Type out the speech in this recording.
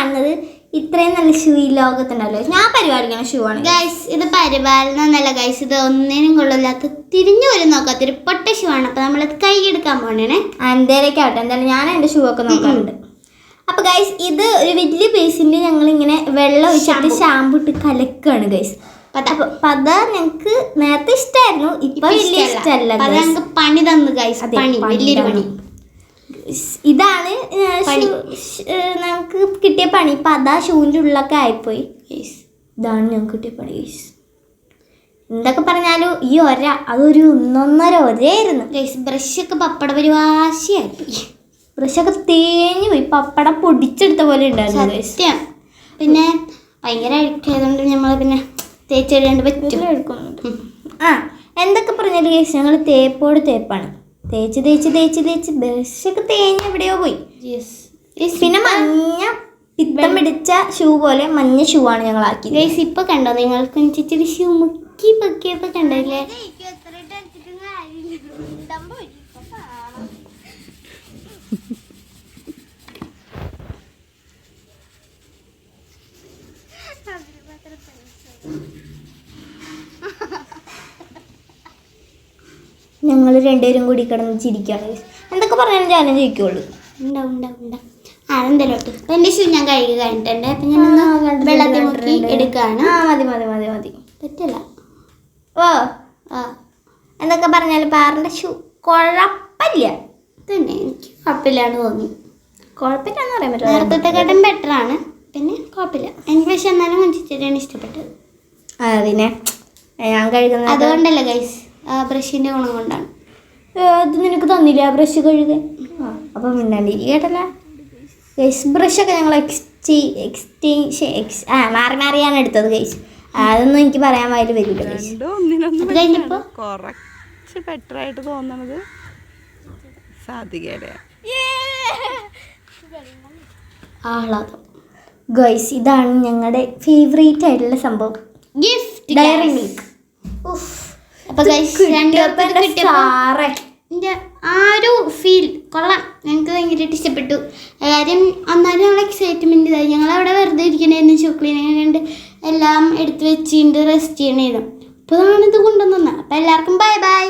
കാണുന്നത് ഇത്രയും നല്ല ഷൂ ഈ ലോകത്തുണ്ടല്ലോ. ഞാൻ പരിപാലിക്കുന്ന ഷൂ ആണ് ഗൈസ്. ഇത് പരിപാലനം എന്നല്ല ഗൈസ്, ഇത് ഒന്നിനും കൊള്ളില്ലാത്ത തിരിഞ്ഞു പോലും നോക്കാത്തൊരു പൊട്ട ഷൂ ആണ്. അപ്പൊ നമ്മളത് കൈ എടുക്കാൻ പോണേ. എന്തേലൊക്കെ എന്തായാലും ഞാൻ എൻ്റെ ഷൂ ഒക്കെ നോക്കാറുണ്ട്. അപ്പൊ ഗൈസ് ഇത് ഒരു വലിയ ബേസിൽ ഞങ്ങൾ ഇങ്ങനെ വെള്ളം ഒഴിച്ചിട്ട് ഷാമ്പു ഇട്ട് കലക്കാണ് ഗൈസ്. പത ഞങ്ങക്ക് നേരത്തെ ഇഷ്ടമായിരുന്നു, ഇപ്പൊ വലിയ ഇഷ്ടമല്ല. പണി തന്നു ഗൈസ്, വലിയൊരു പണി. ഇതാണ് നമുക്ക് കിട്ടിയ പണി. പത ഷൂവിൻ്റെ ഉള്ളൊക്കെ ആയിപ്പോയി. ഇതാണ് ഞങ്ങൾക്ക് കിട്ടിയ പണി ഗൈസ്. എന്തൊക്കെ പറഞ്ഞാലും ഈ അതൊരു 1.5 ഒരയായിരുന്നു ഗൈസ്. ബ്രഷൊക്കെ പപ്പട പരിവാശിയായി, ബ്രഷൊക്കെ തേഞ്ഞു പോയി, പപ്പടം പൊടിച്ചെടുത്ത പോലെ ഉണ്ടായിരുന്നു സത്യം. പിന്നെ ഭയങ്കര അഴുക്കായതുകൊണ്ട് നമ്മൾ പിന്നെ തേച്ചെഴുതാണ്ട് പറ്റും എടുക്കുന്നുണ്ട്. എന്തൊക്കെ പറഞ്ഞാലും കേസ് ഞങ്ങൾ തേപ്പോട് തേപ്പാണ്. തേച്ച് തേച്ച് തേച്ച് തേച്ച് ബ്രഷൊക്കെ തേഞ്ഞ് എവിടെയോ പോയി. പിന്നെ മഞ്ഞ പിത്തം പിടിച്ച ഷൂ പോലെ മഞ്ഞ ഷൂ ആണ് ഞങ്ങൾ ആക്കിയത് ഗൈസ്. ഇപ്പൊ കണ്ടോ നിങ്ങൾക്ക് ഇച്ചിരി ഷൂ മുക്കി പൊക്കിയപ്പോ കണ്ടല്ലേ. ഞങ്ങൾ രണ്ടുപേരും കൂടി കിടന്ന് ചിരിക്കാണ്. എന്തൊക്കെ പറഞ്ഞാലും ഞാനും ജയിക്കുള്ളൂ. അതെന്തല്ലോട്ട് എൻ്റെ ഷൂ ഞാൻ കഴുകി കഴിഞ്ഞിട്ടുണ്ട്. അപ്പം ഞാൻ വെള്ളത്തിൽ മുക്കി എടുക്കുകയാണ്. മതി മതി മതി മതി പറ്റില്ല. എന്തൊക്കെ പറഞ്ഞാലും പാറിൻ്റെ ഷൂ കുഴപ്പമില്ല. തന്നെ എനിക്ക് കുഴപ്പമില്ലാണ്ട് തോന്നി. കുഴപ്പമില്ലാന്ന് പറയാൻ പറ്റില്ല, നേരത്തെക്കാട്ടും ബെറ്ററാണ്. പിന്നെ കുഴപ്പമില്ല എനിക്ക്. പക്ഷെ എന്നാലും മഞ്ചിച്ചിട്ടാണ് ഇഷ്ടപ്പെട്ടത്. അതിനെ ഞാൻ കഴുകുന്നത് അതുകൊണ്ടല്ല ഗൈസ്, ബ്രഷിൻ്റെ ഗുണം കൊണ്ടാണ്. അത് നിനക്ക് തന്നില്ല ആ ബ്രഷ് കഴുകാൻ? അപ്പം മിണ്ടാണ്ടിരിക്കട്ടല്ല ഗൈസ്. ബ്രഷൊക്കെ ഞങ്ങൾ മാറി മാറിയാണ് എടുത്തത് ഗൈസ്. അതൊന്നും എനിക്ക് പറയാൻ വായിൽ വരില്ല ഗൈസ്. കുറച്ച് ബെറ്ററായിട്ട് തോന്നണത് സാധികയുടെ ആഹ്ലാദം ഗൈസ്. ഇതാണ് ഞങ്ങളുടെ ഫേവറേറ്റ് ആയിട്ടുള്ള സംഭവം, ഗിഫ്റ്റ് ഡയറി മിൽക്ക്. അപ്പോൾ ഗൈസ് എൻ്റെ ആ ഒരു ഫീൽ കൊള്ളാം. ഞങ്ങൾക്ക് ഭയങ്കരമായിട്ട് ഇഷ്ടപ്പെട്ടു. കാര്യം അന്നേരം ഞങ്ങൾ എക്സൈറ്റ്മെൻറ്റ് ഇതായി. ഞങ്ങളവിടെ വെറുതെ ഇരിക്കണമായിരുന്നു, ഷൂക്ലീനൊക്കെ കണ്ട് എല്ലാം എടുത്ത് വെച്ചിട്ട് റെസ്റ്റ് ചെയ്യണമായിരുന്നു. അപ്പോൾ അതാണ് ഇത് കൊണ്ടുവന്നത്. അപ്പോൾ എല്ലാവർക്കും ബൈ ബൈ.